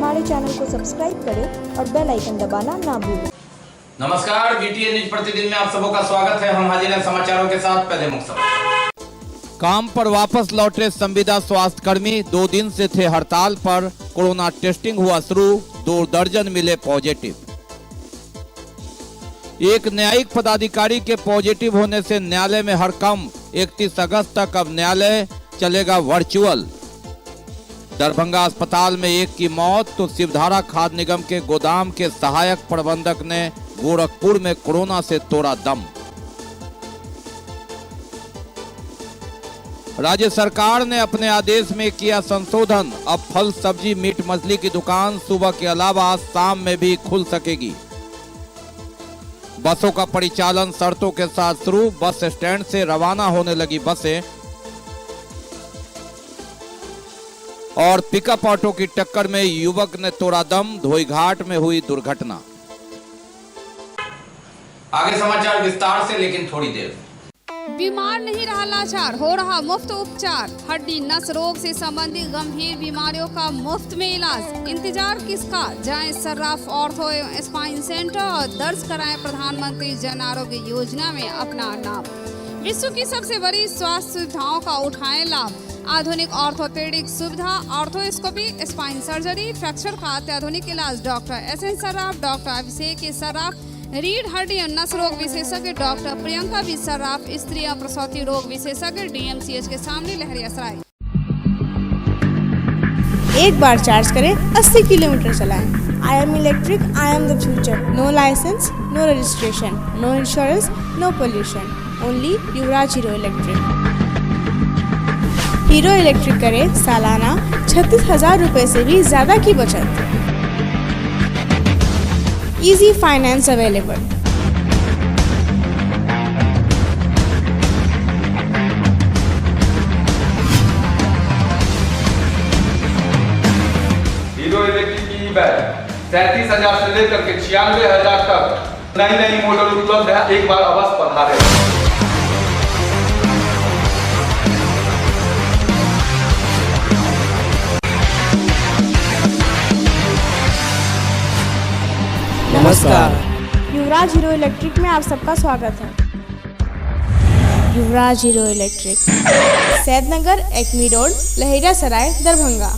हमारे चैनल को सब्सक्राइब करें और बेल आइकन दबाना ना भूलें। नमस्कार, बीटीएन न्यूज प्रतिदिन में आप सबों का स्वागत है। हम हाजिर हैं समाचारों के साथ। पहले मुख्य समाचार। काम पर वापस लौटे संविदा स्वास्थ्य कर्मी 2 दिन से थे हड़ताल पर। कोरोना टेस्टिंग हुआ शुरू, 2 दर्जन मिले पॉजिटिव। एक न्यायिक पदाधिकारी के पॉजिटिव होने से न्यायालय में हड़कंप। 31 अगस्त तक अब न्यायालय चलेगा वर्चुअल। दरभंगा अस्पताल में एक की मौत तो शिवधारा खाद्य निगम के गोदाम के सहायक प्रबंधक ने गोरखपुर में कोरोना से तोड़ा दम। राज्य सरकार ने अपने आदेश में किया संशोधन। अब फल सब्जी मीट मछली की दुकान सुबह के अलावा शाम में भी खुल सकेगी। बसों का परिचालन शर्तों के साथ शुरू। बस स्टैंड से रवाना होने लगी बसें। और पिकअप ऑटो की टक्कर में युवक ने तोड़ा दम। धोईघाट में हुई दुर्घटना। आगे समाचार विस्तार से, लेकिन थोड़ी देर। बीमार नहीं रहा लाचार, हो रहा मुफ्त उपचार। हड्डी नस रोग से संबंधित गंभीर बीमारियों का मुफ्त में इलाज। इंतजार किसका, जाएं सर्राफ ऑर्थो एवं स्पाइन सेंटर और दर्ज कराएं प्रधानमंत्री जन आरोग्य योजना में अपना नाम। विश्व की सबसे बड़ी स्वास्थ्य सुविधाओं का उठाएं लाभ। आधुनिक ऑर्थोपेडिक सुविधा, ऑर्थोस्कोपी, स्पाइन सर्जरी, फ्रैक्चर का अत्याधुनिक इलाज। Doctor S N Sarraf, doctor Abhishek Sarraf, रीढ़ हड्डी और नस रोग विशेषज्ञ डॉक्टर प्रियंका बी सर्राफ, स्त्री और प्रसूति रोग विशेषज्ञ डीएमसीएच के सामने लहरियासराय। एक बार चार्ज करें, 80 किलोमीटर चलाएं। I am electric, I am the future. No licence, no registration, no insurance, no pollution. Only Yuvraj hero electric. Hero electric करें सालाना 36,000 रुपए से भी ज्यादा की बचत। Easy finance available. Hero electric की बैग 37,000 से लेकर के 96,000 तक नई मॉडल उपलब्ध है। एक बार अवश्य पधारें। नमस्कार, युवराज हीरो इलेक्ट्रिक में आप सबका स्वागत है। Yuvraj hero Electric, Saidnagar, Acme road, Laheriasarai, Darbhanga.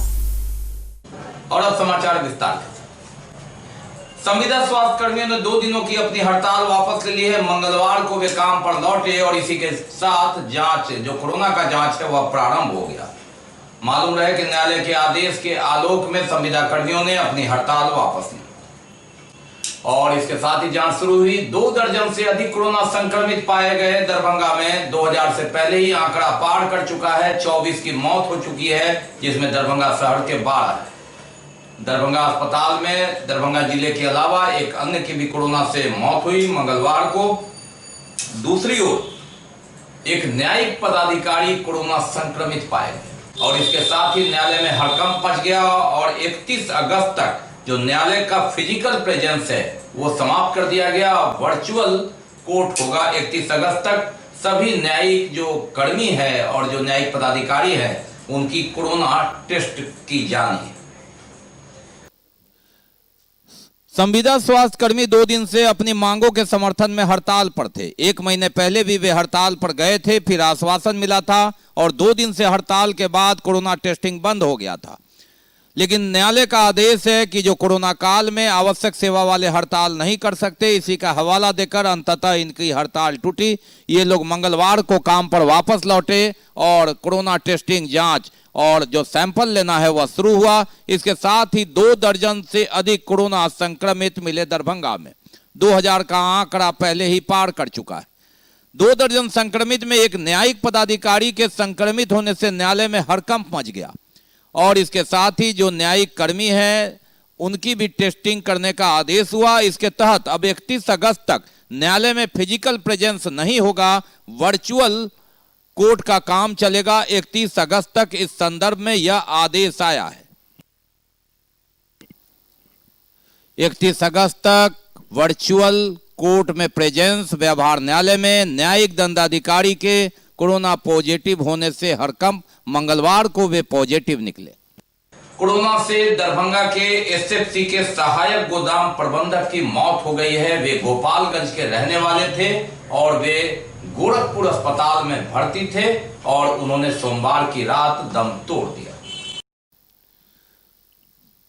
और अब समाचार विस्तार से। संविदा स्वास्थ्य कर्मियों ने 2 दिनों की अपनी हड़ताल वापस ले ली है। मंगलवार को वे काम पर लौटे और इसी के साथ जांच, जो कोरोना का जांच है, वह प्रारंभ हो गया। मालूम रहे कि न्यायालय के आदेश के आलोक में संविदा कर्मियों ने अपनी हड़ताल वापस ली और इसके साथ ही जांच शुरू हुई। 2 दर्जन से अधिक कोरोना संक्रमित पाए गए। दरभंगा में 2000 से पहले ही आंकड़ा पार कर चुका है। 24 की मौत हो चुकी है, जिसमें दरभंगा शहर के 12 है। दरभंगा अस्पताल में दरभंगा जिले के अलावा एक अन्य की भी कोरोना से मौत हुई मंगलवार को। दूसरी ओर एक न्यायिक पदाधिकारी कोरोना संक्रमित पाए गए और इसके साथ ही न्यायालय में हड़कंप मच गया और 31 अगस्त तक जो न्यायालय का फिजिकल प्रेजेंस है वो समाप्त कर दिया गया। वर्चुअल कोर्ट होगा 31 अगस्त तक। सभी न्यायिक जो कर्मी है और जो न्यायिक पदाधिकारी है उनकी कोरोना टेस्ट की जानी है। संविदा स्वास्थ्य कर्मी 2 दिन से अपनी मांगों के समर्थन में हड़ताल पर थे। 1 महीने पहले भी वे हड़ताल पर गए थे, फिर आश्वासन मिला था और 2 दिन से हड़ताल के बाद कोरोना टेस्टिंग बंद हो गया था। लेकिन न्यायालय का आदेश है कि जो कोरोना काल में आवश्यक सेवा वाले हड़ताल नहीं कर सकते, इसी का हवाला देकर अंततः इनकी हड़ताल टूटी। ये लोग मंगलवार को काम पर वापस लौटे और कोरोना टेस्टिंग, जांच और जो सैंपल लेना है वह शुरू हुआ। इसके साथ ही 2 दर्जन से अधिक कोरोना संक्रमित मिले दरभंगा में। 2000 का आंकड़ा पहले ही पार कर चुका है। 2 दर्जन संक्रमित में एक न्यायिक पदाधिकारी के संक्रमित होने से न्यायालय में हड़कंप मच गया और इसके साथ ही जो न्यायिक कर्मी हैं उनकी भी टेस्टिंग करने का आदेश हुआ। इसके तहत अब 31 अगस्त तक न्यायालय में फिजिकल प्रेजेंस नहीं होगा, वर्चुअल कोर्ट का काम चलेगा। 31 अगस्त तक इस संदर्भ में यह आदेश आया है। 31 अगस्त तक वर्चुअल कोर्ट में प्रेजेंस। व्यवहार न्यायालय में न्यायिक दंडाधिकारी के कोरोना पॉजिटिव होने से हड़कंप। मंगलवार को वे पॉजिटिव निकले। कोरोना से दरभंगा के एसएफसी के सहायक गोदाम प्रबंधक की मौत हो गई है। वे गोपालगंज के रहने वाले थे और वे गोरखपुर अस्पताल में भर्ती थे और उन्होंने सोमवार की रात दम तोड़ दिया।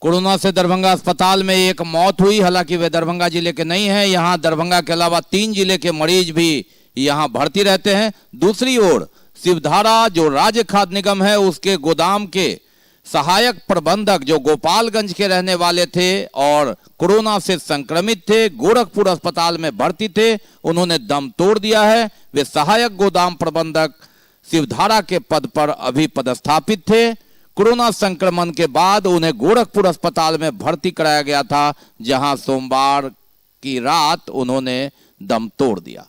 कोरोना से दरभंगा अस्पताल में एक मौत हुई। हालांकि वे दरभंगा जिले के नहीं हैं। यहां दरभंगा के अलावा 3 जिले के मरीज भी यहां भर्ती रहते हैं। दूसरी ओर शिवधारा जो राज्य खाद्य निगम है उसके गोदाम के सहायक प्रबंधक जो गोपालगंज के रहने वाले थे और कोरोना से संक्रमित थे, गोरखपुर अस्पताल में भर्ती थे, उन्होंने दम तोड़ दिया है। वे सहायक गोदाम प्रबंधक शिवधारा के पद पर अभी पदस्थापित थे। कोरोना संक्रमण के बाद उन्हें गोरखपुर अस्पताल में भर्ती कराया गया था, जहां सोमवार की रात उन्होंने दम तोड़ दिया।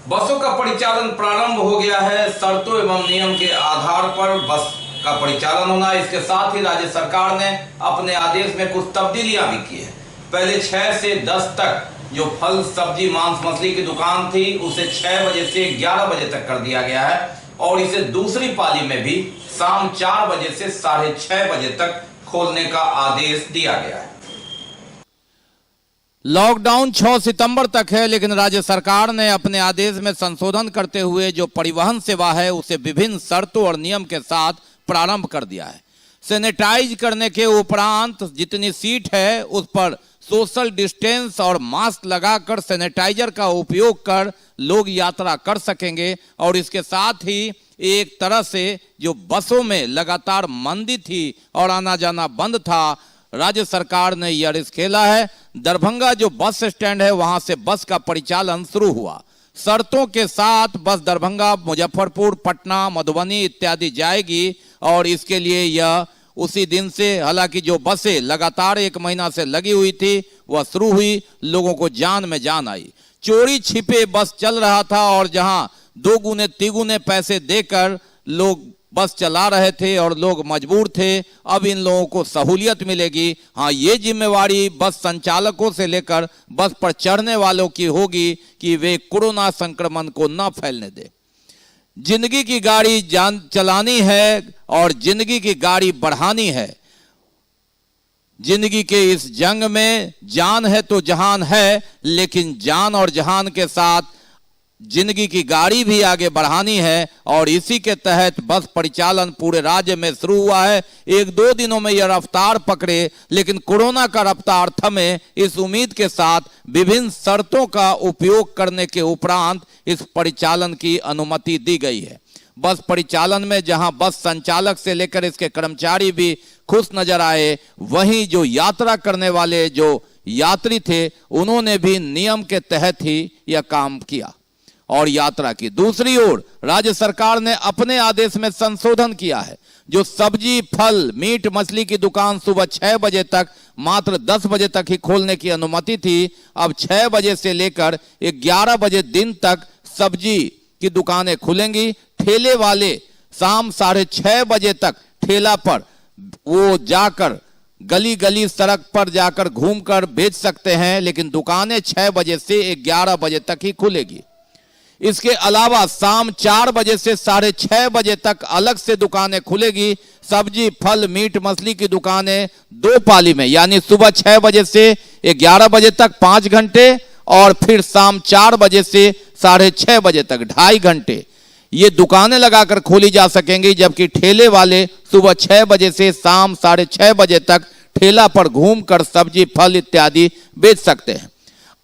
बसों का परिचालन प्रारंभ हो गया है। शर्तों एवं नियम के आधार पर बस का परिचालन होना। इसके साथ ही राज्य सरकार ने अपने आदेश में कुछ तब्दीलियां भी की है। पहले 6 से 10 तक जो फल सब्जी मांस मछली की दुकान थी उसे 6 बजे से 11 बजे तक कर दिया गया है और इसे दूसरी पाली में भी शाम 4 बजे से 6:30 बजे तक खोलने का आदेश दिया गया है। लॉकडाउन 6 सितंबर तक है, लेकिन राज्य सरकार ने अपने आदेश में संशोधन करते हुए जो परिवहन सेवा है उसे विभिन्न शर्तों और नियम के साथ प्रारंभ कर दिया है। सैनिटाइज करने के उपरांत जितनी सीट है उस पर सोशल डिस्टेंस और मास्क लगाकर सैनिटाइजर का उपयोग कर लोग यात्रा कर सकेंगे और इसके साथ ही एक तरह से जो बसों में लगातार मंदी थी और आना जाना बंद था, राज्य सरकार ने यह रिस्क खेला है। दरभंगा जो बस स्टैंड है वहां से बस का परिचालन शुरू हुआ। शर्तों के साथ बस दरभंगा, मुजफ्फरपुर, पटना, मधुबनी इत्यादि जाएगी और इसके लिए यह उसी दिन से, हालांकि जो बसें लगातार 1 महीना से लगी हुई थी वह शुरू हुई, लोगों को जान में जान आई। चोरी छिपे बस चल रहा था और जहां 2 गुने 3 गुने पैसे देकर लोग बस चला रहे थे और लोग मजबूर थे। अब इन लोगों को सहूलियत मिलेगी। हाँ, ये जिम्मेवारी बस संचालकों से लेकर बस पर चढ़ने वालों की होगी कि वे कोरोना संक्रमण को न फैलने दें। जिंदगी की गाड़ी जान चलानी है और जिंदगी की गाड़ी बढ़ानी है। जिंदगी के इस जंग में जान है तो जहान है, लेकिन जान और जहान के साथ जिंदगी की गाड़ी भी आगे बढ़ानी है और इसी के तहत बस परिचालन पूरे राज्य में शुरू हुआ है। 1-2 दिनों में यह रफ्तार पकड़े, लेकिन कोरोना का रफ्तार थमे, इस उम्मीद के साथ विभिन्न शर्तों का उपयोग करने के उपरांत इस परिचालन की अनुमति दी गई है। बस परिचालन में जहां बस संचालक से लेकर इसके कर्मचारी भी खुश नजर आए, वहीं जो यात्रा करने वाले जो यात्री थे उन्होंने भी नियम के तहत ही यह काम किया और यात्रा की। दूसरी ओर राज्य सरकार ने अपने आदेश में संशोधन किया है। जो सब्जी, फल, मीट, मछली की दुकान सुबह 6 बजे तक मात्र 10 बजे तक ही खोलने की अनुमति थी, अब 6 बजे से लेकर 11 बजे दिन तक सब्जी की दुकानें खुलेंगी। ठेले वाले शाम 6:30 बजे तक ठेला पर वो जाकर गली गली सड़क पर जाकर घूमकर बेच सकते हैं, लेकिन दुकानें 6 बजे से 11 बजे तक ही खुलेगी। इसके अलावा शाम 4 बजे से 6:30 बजे तक अलग से दुकानें खुलेगी। सब्जी, फल, मीट, मछली की दुकानें 2 पाली में, यानी सुबह 6 बजे से 11 बजे तक 5 घंटे और फिर शाम 4 बजे से 6:30 बजे तक 2.5 घंटे ये दुकानें लगाकर खोली जा सकेंगी, जबकि ठेले वाले सुबह 6 बजे से शाम 6:30 बजे तक ठेला पर घूमकर सब्जी, फल इत्यादि बेच सकते हैं।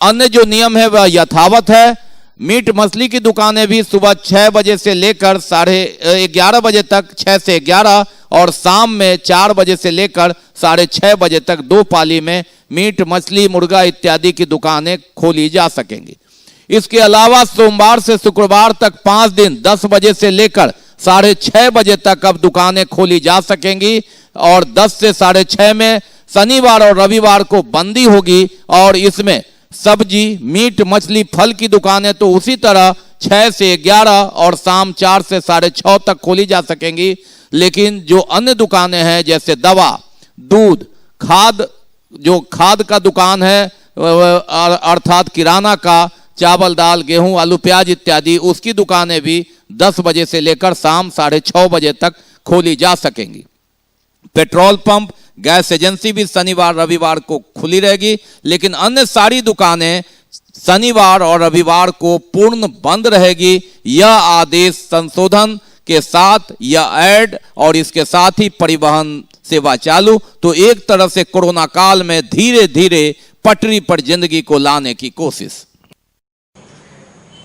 अन्य जो नियम है वह यथावत है। मीट मछली की दुकानें भी सुबह 6 बजे से लेकर 11:30 बजे तक, 6 से 11, और शाम में 4 बजे से लेकर 6:30 बजे तक 2 पाली में मीट, मछली, मुर्गा इत्यादि की दुकानें खोली जा सकेंगी। इसके अलावा सोमवार से शुक्रवार तक 5 दिन 10 बजे से लेकर 6:30 बजे तक अब दुकानें खोली जा सकेंगी और 10 से 6:30 में शनिवार और रविवार को बंदी होगी। और इसमें सब्जी, मीट, मछली, फल की दुकानें तो उसी तरह 6 से 11 और शाम 4 से 6:30 तक खोली जा सकेंगी, लेकिन जो अन्य दुकानें हैं जैसे दवा, दूध, खाद, जो खाद का दुकान है अर्थात किराना का, चावल, दाल, गेहूं, आलू, प्याज इत्यादि, उसकी दुकानें भी 10 बजे से लेकर शाम 6:30 बजे तक खोली जा सकेंगी। पेट्रोल पंप, गैस एजेंसी भी शनिवार रविवार को खुली रहेगी, लेकिन अन्य सारी दुकानें शनिवार और रविवार को पूर्ण बंद रहेगी। यह आदेश संशोधन के साथ यह ऐड और इसके साथ ही परिवहन सेवा चालू, तो एक तरह से कोरोना काल में धीरे धीरे पटरी पर जिंदगी को लाने की कोशिश।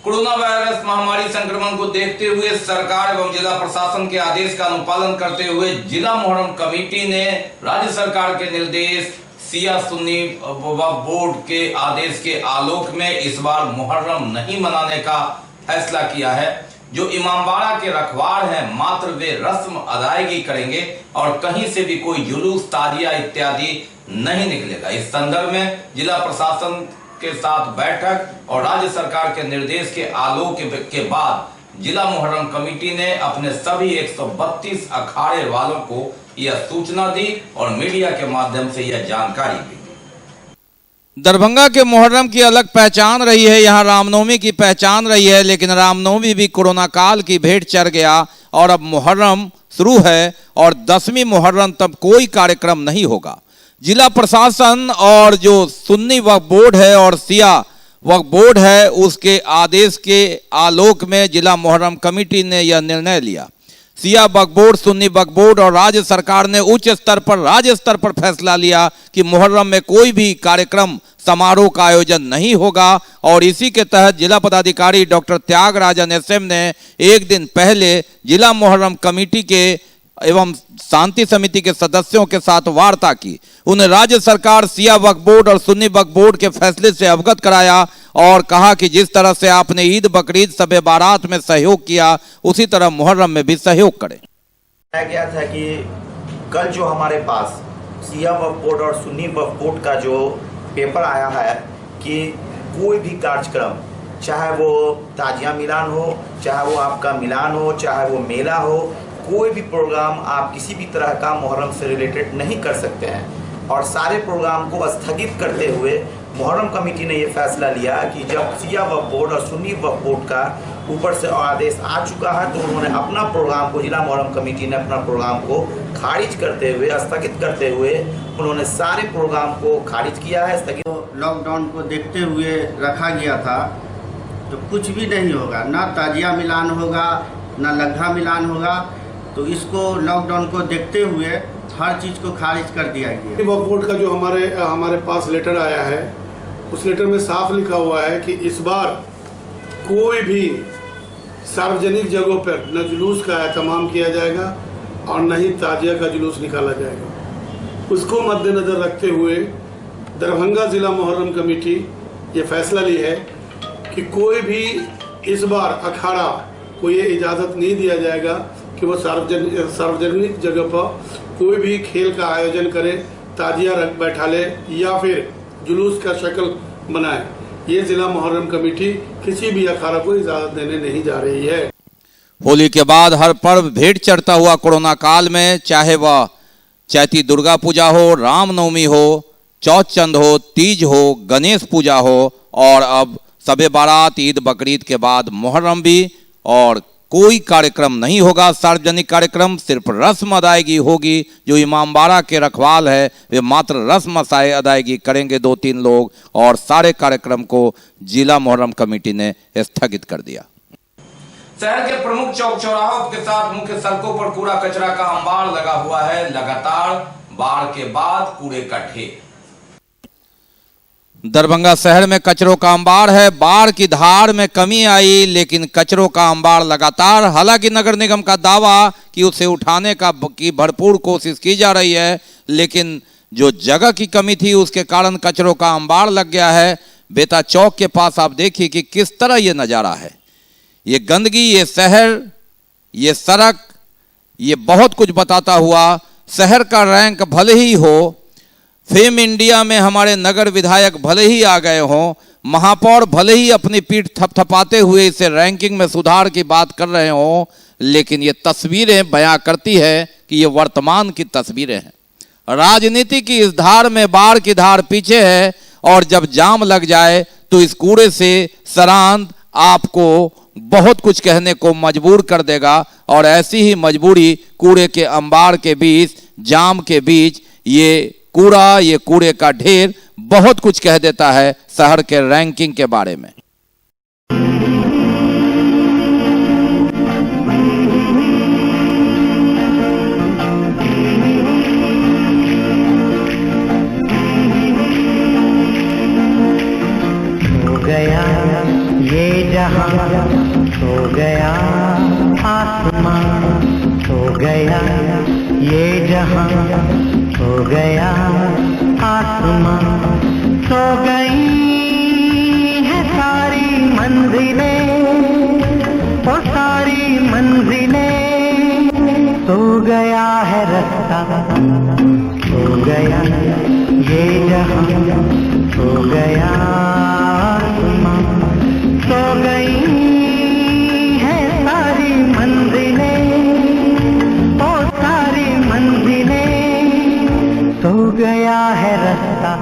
कोरोना वायरस महामारी संक्रमण को देखते हुए सरकार एवं जिला प्रशासन के आदेश का अनुपालन करते हुए जिला मुहर्रम कमेटी ने राज्य सरकार के निर्देश, शिया सुन्नी वक्फ बोर्ड के आदेश के आलोक में इस बार मुहर्रम नहीं मनाने का फैसला किया है। जो इमामबाड़ा के रखवार हैं मात्र वे रस्म अदायगी करेंगे और कहीं से भी कोई जुलूस, ताजिया इत्यादि नहीं निकलेगा। इस संदर्भ में जिला प्रशासन के साथ बैठक और राज्य सरकार के निर्देश के आलोक के बाद जिला मुहर्रम कमेटी ने अपने सभी 132 अखाड़े वालों को यह सूचना दी और मीडिया के माध्यम से यह जानकारी दी। दरभंगा के मुहर्रम की अलग पहचान रही है, यहाँ रामनवमी की पहचान रही है, लेकिन रामनवमी भी कोरोना काल की भेंट चढ़ गया और अब मुहर्रम शुरू है और 10वीं मुहर्रम तब कोई कार्यक्रम नहीं होगा। जिला प्रशासन और जो सुन्नी वक्फ बोर्ड है और शिया वक्फ बोर्ड है उसके आदेश के आलोक में जिला मुहर्रम कमेटी ने यह निर्णय लिया। शिया वक्फ बोर्ड, सुन्नी वक्फ बोर्ड और राज्य सरकार ने उच्च स्तर पर, राज्य स्तर पर फैसला लिया कि मुहर्रम में कोई भी कार्यक्रम, समारोह का आयोजन नहीं होगा और इसी के तहत जिला पदाधिकारी डॉक्टर त्यागराजन एसएम ने एक दिन पहले जिला मुहर्रम कमेटी के एवं शांति समिति के सदस्यों के साथ वार्ता की। उन्हें राज्य सरकार, शिया वक्फ बोर्ड और सुन्नी वक्फ बोर्ड के फैसले से अवगत कराया और कहा कि जिस तरह से आपने ईद, बकरीद, शब बारात में सहयोग किया उसी तरह मुहर्रम में भी सहयोग करें। गया था कि कल जो हमारे पास शिया वक्फ बोर्ड और सुन्नी वक्फ बोर्ड का जो पेपर आया है कि कोई भी कार्यक्रम, चाहे वो ताजिया मिलान हो, चाहे वो आपका मिलान हो, चाहे वो मेला हो, कोई भी प्रोग्राम आप किसी भी तरह का मुहर्रम से रिलेटेड नहीं कर सकते हैं और सारे प्रोग्राम को स्थगित करते हुए मुहर्रम कमेटी ने ये फैसला लिया कि जब शिया वक्फ बोर्ड और सुन्नी वक्फ बोर्ड का ऊपर से आदेश आ चुका है तो उन्होंने अपना प्रोग्राम को, जिला मुहर्रम कमेटी ने अपना प्रोग्राम को खारिज करते हुए, स्थगित करते हुए उन्होंने सारे प्रोग्राम को खारिज किया है। स्थगित लॉकडाउन को देखते हुए रखा गया था तो कुछ भी नहीं होगा, ना ताजिया मिलान होगा, ना लग्घा मिलान होगा, तो इसको लॉकडाउन को देखते हुए हर चीज़ को खारिज कर दिया गया। वक्फ बोर्ड का जो हमारे पास लेटर आया है उस लेटर में साफ लिखा हुआ है कि इस बार कोई भी सार्वजनिक जगहों पर न जुलूस का एहतमाम किया जाएगा और न ही ताजिया का जुलूस निकाला जाएगा। उसको मद्देनज़र रखते हुए दरभंगा ज़िला मुहर्रम कमेटी ये फैसला ली है कि कोई भी इस बार अखाड़ा को ये इजाज़त नहीं दिया जाएगा कि वो सार्वजनिक जगह पर कोई भी खेल का आयोजन करे, ताजिया बैठा ले या फिर जुलूस का शक्ल बनाए। ये जिला मुहर्रम कमेटी किसी भी अखाड़ा को इजाजत देने नहीं जा रही है। होली के बाद हर पर्व भेंट चढ़ता हुआ कोरोना काल में, चाहे वह चैती दुर्गा पूजा हो, रामनवमी हो, चौथ चंद हो, तीज हो, गणेश पूजा हो और अब शब बारात, ईद, बकरीद के बाद मुहर्रम भी, और कोई कार्यक्रम नहीं होगा। सार्वजनिक कार्यक्रम सिर्फ रस्म अदायगी होगी। जो इमामबाड़ा के रखवाल है वे मात्र रस्म अदायगी करेंगे 2-3 लोग और सारे कार्यक्रम को जिला मुहर्रम कमेटी ने स्थगित कर दिया। शहर के प्रमुख चौक चौराहों के साथ मुख्य सड़कों पर कूड़ा कचरा का अंबार लगा हुआ है। लगातार बाढ़ के बाद कूड़े का ढेर। दरभंगा शहर में कचरों का अंबार है। बाढ़ की धार में कमी आई लेकिन कचरों का अंबार लगातार। हालांकि नगर निगम का दावा कि उसे उठाने की भरपूर कोशिश की जा रही है, लेकिन जो जगह की कमी थी उसके कारण कचरों का अंबार लग गया है। बेता चौक के पास आप देखिए कि किस तरह ये नज़ारा है। ये गंदगी, ये शहर, ये सड़क, ये बहुत कुछ बताता हुआ। शहर का रैंक भले ही हो, फेम इंडिया में हमारे नगर विधायक भले ही आ गए हों, महापौर भले ही अपनी पीठ थपथपाते हुए इसे रैंकिंग में सुधार की बात कर रहे हों, लेकिन ये तस्वीरें बयां करती है कि ये वर्तमान की तस्वीरें हैं। राजनीति की इस धार में बाढ़ की धार पीछे है और जब जाम लग जाए तो इस कूड़े से सरांद आपको बहुत कुछ कहने को मजबूर कर देगा। और ऐसी ही मजबूरी कूड़े के अंबार के बीच, जाम के बीच, ये कूड़ा, ये कूड़े का ढेर बहुत कुछ कह देता है शहर के रैंकिंग के बारे में। गया ये जहां, सो गया आसमां, सो गया ये जहां, सो गया आसमां, सो गई है सारी मंजिलें, वो सारी मंजिलें, सो गया है रास्ता, सो गया ये जहां, सो गया सो गई है सारी मंजिलें, ओ सारी मंजिलें, सो गया है रास्ता,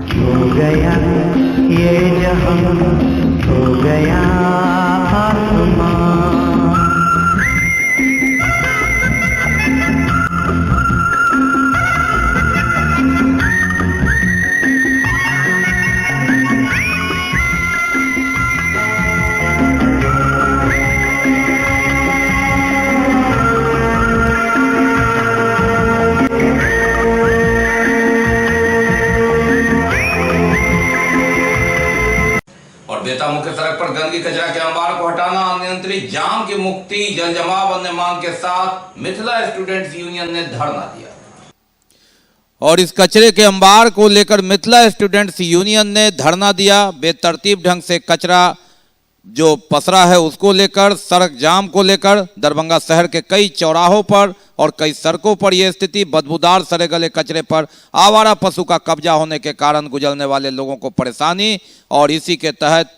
सो गया ये जहां, सो गया आसमां। बेता मुख्य सड़क पर गंदगी कचरा के अंबार को हटाना, अनियंत्रित जाम की मुक्ति, जल जमाव अन्य मांग के साथ मिथिला स्टूडेंट्स यूनियन ने धरना दिया। और इस कचरे के अंबार को लेकर मिथिला स्टूडेंट्स यूनियन ने धरना दिया। बेतरतीब ढंग से कचरा जो पसरा है उसको लेकर, सड़क जाम को लेकर दरभंगा शहर के कई चौराहों पर और कई सड़कों पर यह स्थिति, बदबूदार सड़े गले कचरे पर आवारा पशु का कब्जा होने के कारण गुजरने वाले लोगों को परेशानी। और इसी के तहत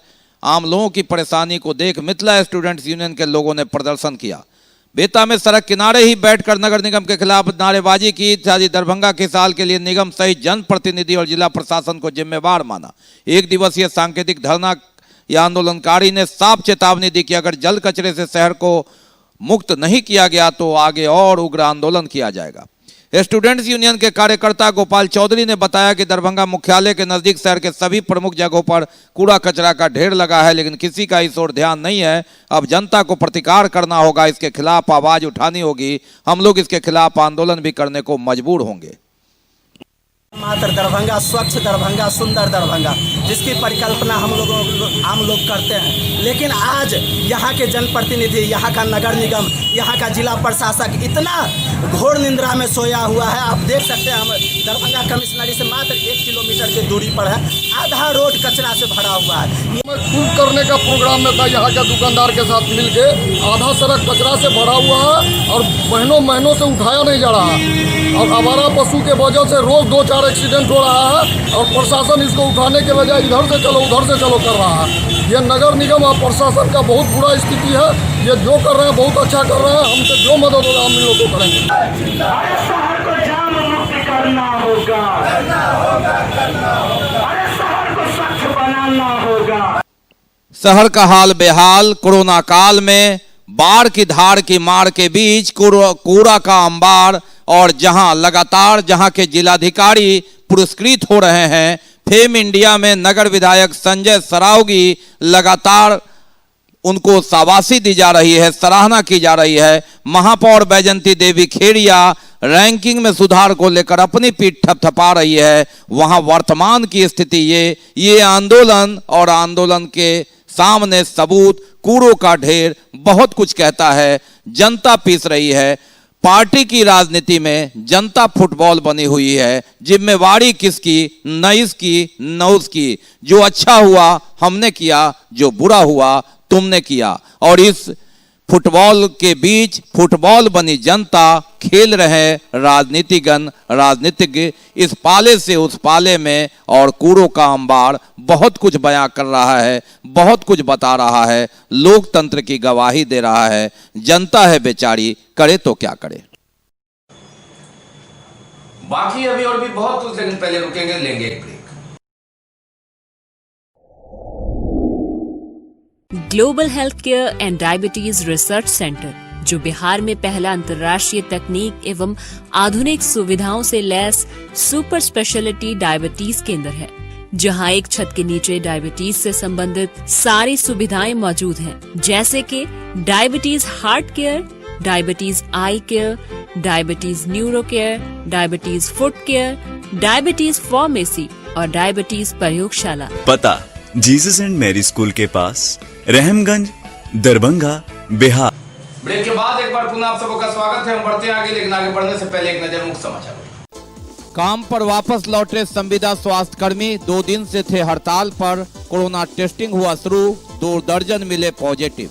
आम लोगों की परेशानी को देख मिथिला स्टूडेंट्स यूनियन के लोगों ने प्रदर्शन किया। बेता में सड़क किनारे ही बैठकर नगर निगम के खिलाफ नारेबाजी की। दरभंगा के साल के लिए निगम सहित जनप्रतिनिधि और जिला प्रशासन को जिम्मेवार माना। एक दिवसीय सांकेतिक धरना या आंदोलनकारी ने साफ चेतावनी दी कि अगर जल कचरे से शहर को मुक्त नहीं किया गया तो आगे और उग्र आंदोलन किया जाएगा। स्टूडेंट्स यूनियन के कार्यकर्ता गोपाल चौधरी ने बताया कि दरभंगा मुख्यालय के नजदीक शहर के सभी प्रमुख जगहों पर कूड़ा कचरा का ढेर लगा है, लेकिन किसी का इस ओर ध्यान नहीं है। अब जनता को प्रतिकार करना होगा, इसके खिलाफ आवाज उठानी होगी। हम लोग इसके खिलाफ आंदोलन भी करने को मजबूर होंगे। मात्र दरभंगा, स्वच्छ दरभंगा, सुंदर दरभंगा, जिसकी परिकल्पना हम लोग करते हैं। लेकिन आज यहाँ के जनप्रतिनिधि, यहाँ का नगर निगम, यहाँ का जिला प्रशासक इतना घोर निंद्रा में सोया हुआ है। आप देख सकते हैं, हम दरभंगा कमिश्नरी से मात्र 1 किलोमीटर की दूरी पर है, आधा रोड कचरा से भरा हुआ है। खूब करने का प्रोग्राम में था, यहाँ के दुकानदार के साथ मिलके आधा सड़क कचरा से भरा हुआ है और महीनों से उठाया नहीं जा रहा। और आवारा पशु के वजह से रोज 2-4 एक्सीडेंट हो रहा है और प्रशासन इसको उठाने के बजाय इधर से चलो उधर से चलो कर रहा है। ये नगर निगम और प्रशासन का बहुत बुरा स्थिति है। ये जो कर रहे हैं बहुत अच्छा कर रहे हैं, हमसे जो मदद होगा हम इन लोगों को करेंगे। शहर को जाम मुक्त करना होगा, शहर को स्वच्छ बनाना होगा। शहर का हाल बेहाल, कोरोना काल में बाढ़ की धार की मार के बीच कूड़ा का अंबार, और जहां के जिलाधिकारी पुरस्कृत हो रहे हैं। फेम इंडिया में नगर विधायक संजय सरावगी लगातार उनको शाबाशी दी जा रही है, सराहना की जा रही है। महापौर बैजंती देवी खेड़िया रैंकिंग में सुधार को लेकर अपनी पीठ थपथपा रही है। वहां वर्तमान की स्थिति ये आंदोलन और आंदोलन के सामने सबूत, कूड़ों का ढेर बहुत कुछ कहता है। जनता पीस रही है। पार्टी की राजनीति में जनता फुटबॉल बनी हुई है। जिम्मेवारी किसकी? न इसकी न उसकी। जो अच्छा हुआ हमने किया, जो बुरा हुआ तुमने किया। और इस फुटबॉल के बीच फुटबॉल बनी जनता, खेल रहे राजनीतिज्ञ इस पाले से उस पाले में। और कूड़ों का अंबार बहुत कुछ बयां कर रहा है, बहुत कुछ बता रहा है, लोकतंत्र की गवाही दे रहा है। जनता है बेचारी, करे तो क्या करे। बाकी अभी और भी बहुत कुछ, लेकिन पहले रुकेंगे, लेंगे एक break. Global health care and diabetes research centre, जो बिहार में पहला अंतर्राष्ट्रीय तकनीक एवं आधुनिक सुविधाओं से लैस सुपर स्पेशलिटी डायबिटीज केंद्र है, जहां एक छत के नीचे डायबिटीज से संबंधित सारी सुविधाएं मौजूद हैं, जैसे कि diabetes heart care, diabetes eye care, diabetes neuro care, diabetes foot care, diabetes pharmacy और डायबिटीज प्रयोगशाला। पता जीसस एंड मैरी स्कूल के पास, रहमगंज, दरभंगा, बिहार। ब्रेक के बाद एक बार पुनः आप सबों का स्वागत है। हम बढ़ते आगे, लेकिन आगे बढ़ने से पहले एक नजर मुख्य समाचार। काम पर वापस लौटे संविदा स्वास्थ्य कर्मी 2 दिन से थे हड़ताल पर। कोरोना टेस्टिंग हुआ शुरू, 2 दर्जन मिले पॉजिटिव।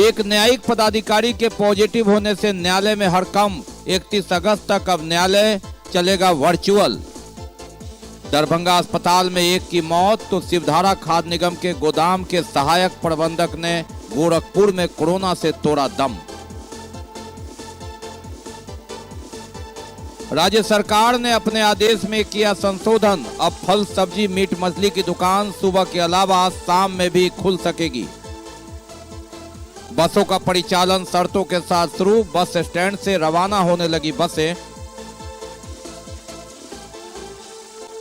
एक न्यायिक पदाधिकारी के पॉजिटिव होने से न्यायालय में हड़कंप। 31 अगस्त तक अब न्यायालय चलेगा वर्चुअल। दरभंगा अस्पताल में एक की मौत तो शिवधारा खाद्य निगम के गोदाम के सहायक प्रबंधक ने गोरखपुर में कोरोना से तोड़ा दम। राज्य सरकार ने अपने आदेश में किया संशोधन। अब फल, सब्जी, मीट, मछली की दुकान सुबह के अलावा शाम में भी खुल सकेगी। बसों का परिचालन शर्तों के साथ शुरू। बस स्टैंड से रवाना होने लगी बसें।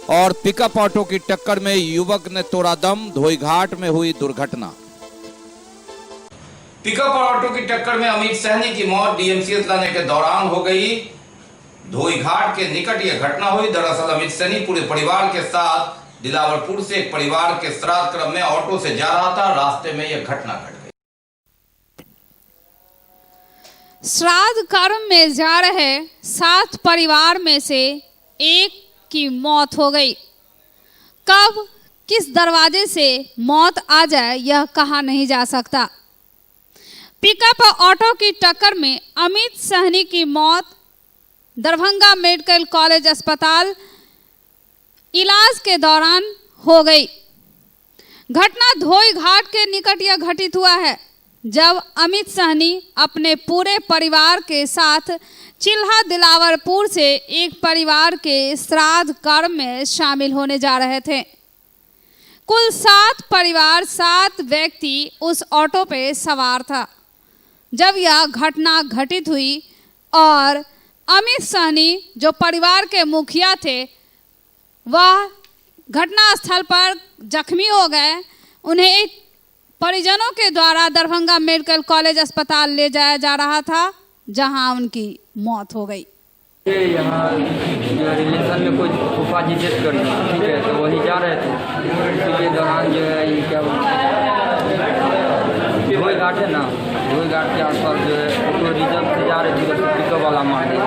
और पिकअप ऑटो की टक्कर में युवक ने तोड़ा दम। धोईघाट में हुई दुर्घटना। पिकअप और ऑटो की टक्कर में अमित सहनी की मौत डीएमसीएच लाने के दौरान हो गई। धोईघाट के निकट यह घटना हुई। दरअसल अमित सहनी पूरे परिवार के साथ दिलावरपुर से एक परिवार के श्राद्ध क्रम में ऑटो से जा रहा था। रास्ते में यह घटना घट गई। श्राद्ध कर्म में जा रहे 7 परिवार में से एक की मौत हो गई। कब किस दरवाजे से मौत आ जाए यह कहा नहीं जा सकता। पिकअप और ऑटो की टक्कर में अमित सहनी की मौत दरभंगा मेडिकल कॉलेज अस्पताल इलाज के दौरान हो गई। घटना धोईघाट के निकट यह घटित हुआ है, जब अमित सहनी अपने पूरे परिवार के साथ चिल्हा दिलावरपुर से एक परिवार के श्राद्ध कर्म में शामिल होने जा रहे थे। कुल 7 परिवार, 7 व्यक्ति उस ऑटो पे सवार था जब यह घटना घटित हुई। और अमित सहनी जो परिवार के मुखिया थे, वह घटना स्थल पर जख्मी हो गए। उन्हें परिजनों के द्वारा दरभंगा मेडिकल कॉलेज अस्पताल ले जाया जा रहा था, जहां उनकी मौत हो गई। यहाँ रिलेशन में कोई फूफा जी डेथ कर दी, ठीक है, तो वहीं जा रहे थे। इसी के दौरान जो है क्या धोईघाट है ना, धोईघाट के आसपास जो है ऑटो रिजर्व से जा रहे थे, पिकअप वाला मार दिया।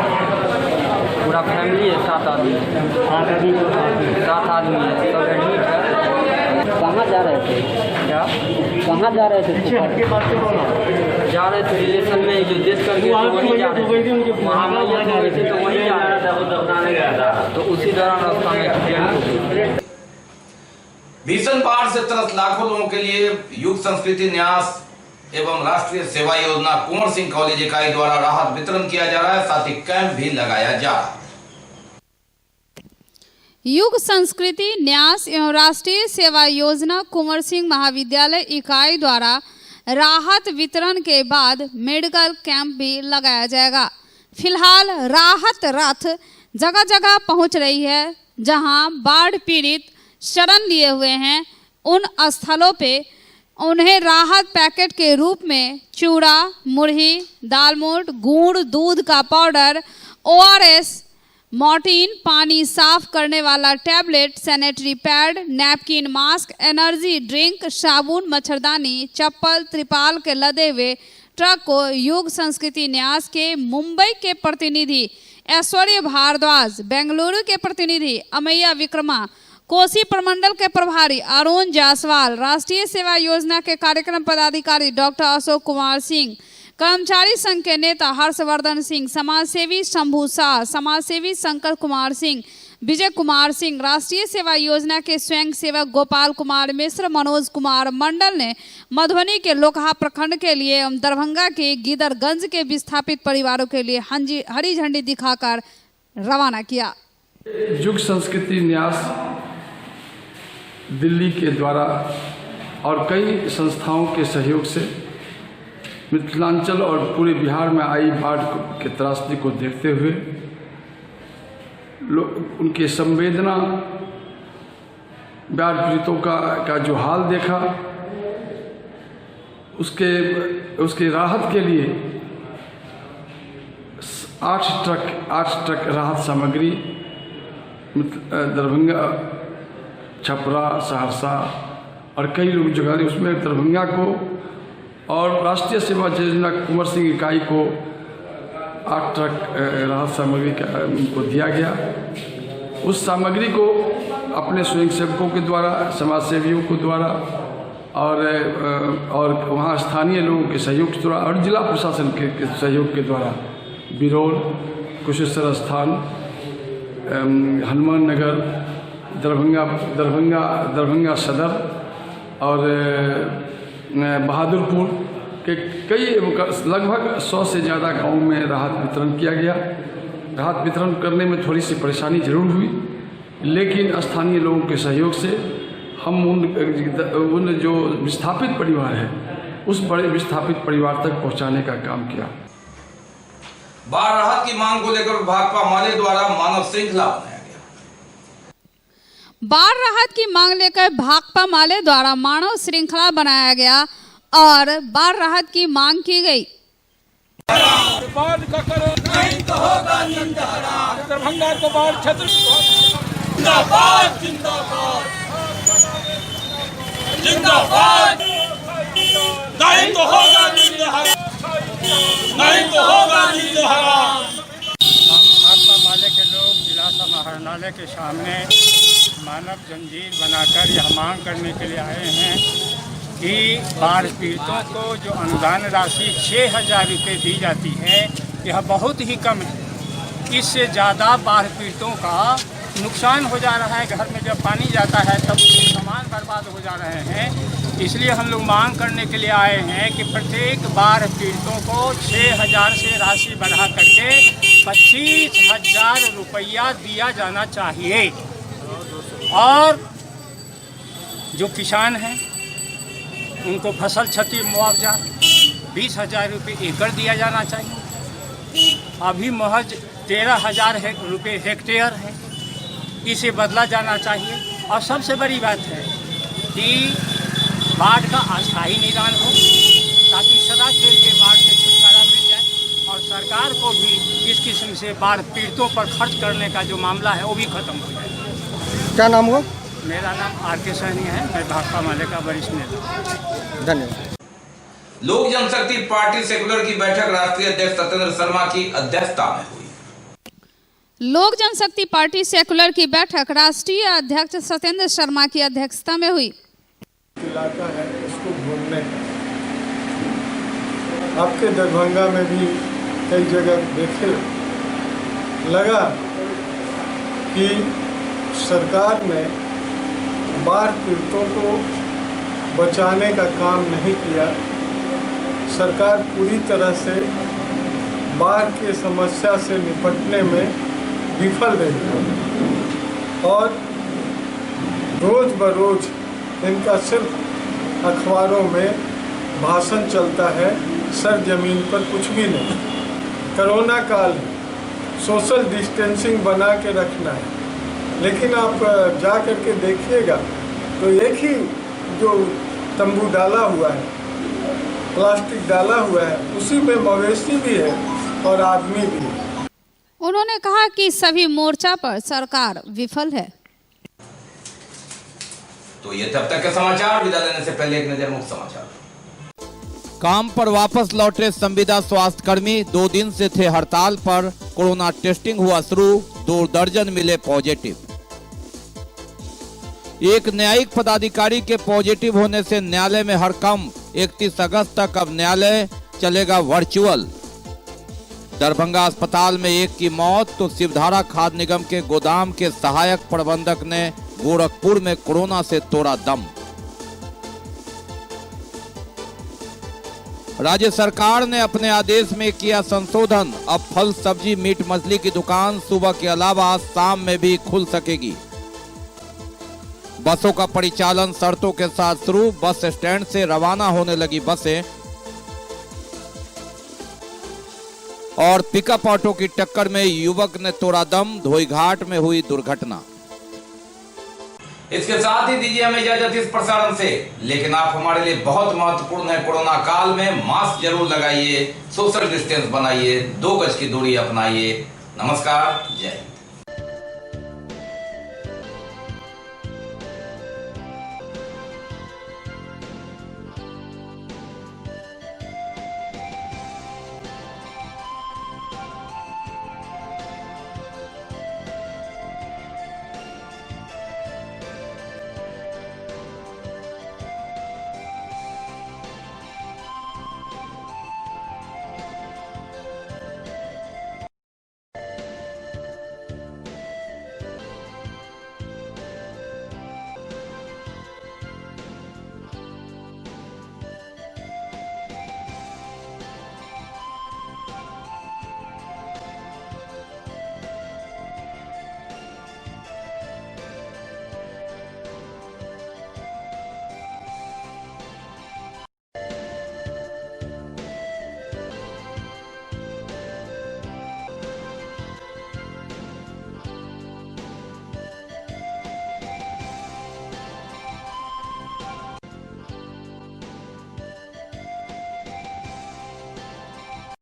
पूरा फैमिली है, 7 आदमी है, 7 आदमी है, सब एडमिट है। कहाँ जा रहे थे? क्या कहाँ जा रहे थे? जा रहे थे रिलेशन में, जो देश करके वहीं जा रहे थे। वहाँ मैयत हो गए थे तो वहीं जा रहे थे, तो उसी दौरान रास्ता में एक्सीडेंट हो गया। भीषण बाढ़ से त्रस्त लाखों लोगों के लिए युग संस्कृति न्यास एवं राष्ट्रीय सेवा योजना कुंवर सिंह कॉलेज इकाई द्वारा राहत वितरण किया जा रहा है। साथ ही कैंप भी लगाया जा रहा है। युग संस्कृति न्यास एवं राष्ट्रीय सेवा योजना कुंवर सिंह महाविद्यालय इकाई द्वारा राहत वितरण के बाद मेडिकल कैंप भी लगाया जाएगा। फिलहाल राहत रथ जगह जगह पहुंच रही है, जहां बाढ़ पीड़ित शरण लिए हुए हैं। उन स्थलों पे उन्हें राहत पैकेट के रूप में चूड़ा, मुरही, दालमोट, गुड़, दूध का पाउडर, ORS, मॉर्टिन, पानी साफ करने वाला tablet, sanitary pad, napkin, mask, energy drink, साबुन, मच्छरदानी, चप्पल, त्रिपाल के लदे हुए ट्रक को युग संस्कृति न्यास के मुंबई के प्रतिनिधि ऐश्वर्य भारद्वाज, बेंगलुरु के प्रतिनिधि अमैया विक्रमा, कोसी प्रमंडल के प्रभारी अरुण जायसवाल, राष्ट्रीय सेवा योजना के कार्यक्रम पदाधिकारी डॉक्टर अशोक कुमार सिंह, कर्मचारी संघ के नेता हर्षवर्धन सिंह, समाजसेवी शंभू शाह, समाजसेवी शंकर कुमार सिंह, विजय कुमार सिंह, राष्ट्रीय सेवा योजना के स्वयं सेवक गोपाल कुमार मिश्र, मनोज कुमार मंडल ने मधुबनी के लोकहा प्रखंड के लिए एवं दरभंगा के गिदरगंज के विस्थापित परिवारों के लिए हरी झंडी दिखाकर रवाना किया। युग संस्कृति न्यास दिल्ली के द्वारा और कई संस्थाओं के सहयोग से मिथिलांचल और पूरे बिहार में आई बाढ़ के त्रासदी को देखते हुए उनके संवेदना बाढ़ पीड़ितों का जो हाल देखा, उसके राहत के लिए 8 ट्रक राहत सामग्री दरभंगा, छपरा, सहरसा और कई लोग जगह, उसमें दरभंगा को और राष्ट्रीय सेवा योजना कुंवर सिंह इकाई को 8 ट्रक राहत सामग्री को दिया गया। उस सामग्री को अपने स्वयंसेवकों के द्वारा, समाज सेवियों के द्वारा और वहाँ स्थानीय लोगों के सहयोग के द्वारा और जिला प्रशासन के सहयोग के द्वारा बिरौल, कुशेश्वर स्थान, हनुमान नगर, दरभंगा सदर और बहादुरपुर के कई लगभग 100 से ज़्यादा गाँवों में राहत वितरण किया गया। राहत वितरण करने में थोड़ी सी परेशानी जरूर हुई, लेकिन स्थानीय लोगों के सहयोग से हम उन जो विस्थापित परिवार है उस बड़े विस्थापित परिवार तक पहुंचाने का काम किया। बाढ़ राहत की मांग को लेकर भाकपा माले द्वारा मानव श्रृंखला बनाया गया। बाढ़ राहत की मांग लेकर भाकपा माले द्वारा मानव श्रृंखला बनाया गया और बाढ़ राहत की मांग की गई। बाढ़ का करो नहीं तो होगा निंदा, दरभंगा को बाढ़ क्षेत्र जिंदाबाद जिंदाबाद जिंदाबाद, नहीं तो होगा निंदा, नहीं तो होगा निंदा। हम भाकपा माले के लोग जिला समाहरणालय के सामने मानव जंजीर बनाकर यह मांग करने के लिए आए हैं कि बाढ़ पीड़ितों को जो अनुदान राशि 6,000 रुपये दी जाती है यह बहुत ही कम है। इससे ज़्यादा बाढ़ पीड़ितों का नुकसान हो जा रहा है। घर में जब पानी जाता है तब सामान बर्बाद हो जा रहे हैं। इसलिए हम लोग मांग करने के लिए आए हैं कि प्रत्येक बाढ़ पीड़ितों को 6,000 से राशि बढ़ा करके 25,000 रुपया दिया जाना चाहिए। और जो किसान हैं उनको फसल क्षति मुआवजा 20,000 रुपये एकड़ दिया जाना चाहिए। अभी महज 13,000 रुपये हेक्टेयर है, इसे बदला जाना चाहिए। और सबसे बड़ी बात है कि बाढ़ का अस्थायी निदान हो ताकि सदा के लिए बाढ़ से छुटकारा मिल जाए और सरकार को भी इस किस्म से बाढ़ पीड़ितों पर खर्च करने का जो मामला है वो भी खत्म हो जाए। क्या नाम हुआ? मेरा नाम आर.के. सहनी है, मैं भाकपा माले का वरिष्ठ नेता। धन्यवाद। लोक जनशक्ति पार्टी सेकुलर की बैठक राष्ट्रीय अध्यक्ष सत्येंद्र शर्मा की अध्यक्षता में हुई। लोक जनशक्ति पार्टी सेकुलर की बैठक राष्ट्रीय अध्यक्ष सत्येंद्र शर्मा की अध्यक्षता में हुई। इलाका है उसको घूमने आपके दरभंगा में भी कई जगह देखे, लगा कि सरकार ने बाढ़ पीड़ितों को बचाने का काम नहीं किया। सरकार पूरी तरह से बाढ़ की समस्या से निपटने में विफल रही और रोज बरोज इनका सिर्फ अखबारों में भाषण चलता है, सर जमीन पर कुछ भी नहीं। कोरोना काल सोशल डिस्टेंसिंग बना के रखना है, लेकिन आप जा कर के देखिएगा तो एक ही जो तंबू डाला हुआ है, प्लास्टिक डाला हुआ है, उसी में मवेशी भी है और आदमी भी है। उन्होंने कहा कि सभी मोर्चा पर सरकार विफल है। तो ये तब तक के समाचार। विदा लेने से पहले एक नजर मुख्य समाचार। काम पर वापस लौटे संविदा स्वास्थ्य कर्मी 2 दिन से थे हड़ताल पर। कोरोना टेस्टिंग हुआ शुरू, 2 दर्जन मिले पॉजिटिव। एक न्यायिक पदाधिकारी के पॉजिटिव होने से न्यायालय में हड़कंप। 31 अगस्त तक अब न्यायालय चलेगा वर्चुअल। दरभंगा अस्पताल में एक की मौत तो शिवधारा खाद्य निगम के गोदाम के सहायक प्रबंधक ने गोरखपुर में कोरोना से तोड़ा दम। राज्य सरकार ने अपने आदेश में किया संशोधन। अब फल सब्जी मीट मछली की दुकान सुबह के अलावा शाम में भी खुल सकेगी। बसों का परिचालन शर्तों के साथ शुरू। बस स्टैंड से रवाना होने लगी बसें और पिकअप ऑटो की टक्कर में युवक ने तोड़ा दम। धोईघाट में हुई दुर्घटना। इसके साथ ही दीजिए हमें इजाजत इस प्रसारण से, लेकिन आप हमारे लिए बहुत महत्वपूर्ण है। कोरोना काल में मास्क जरूर लगाइए, सोशल डिस्टेंस बनाइए, 2 गज की दूरी अपनाइए। नमस्कार, जय हिंद।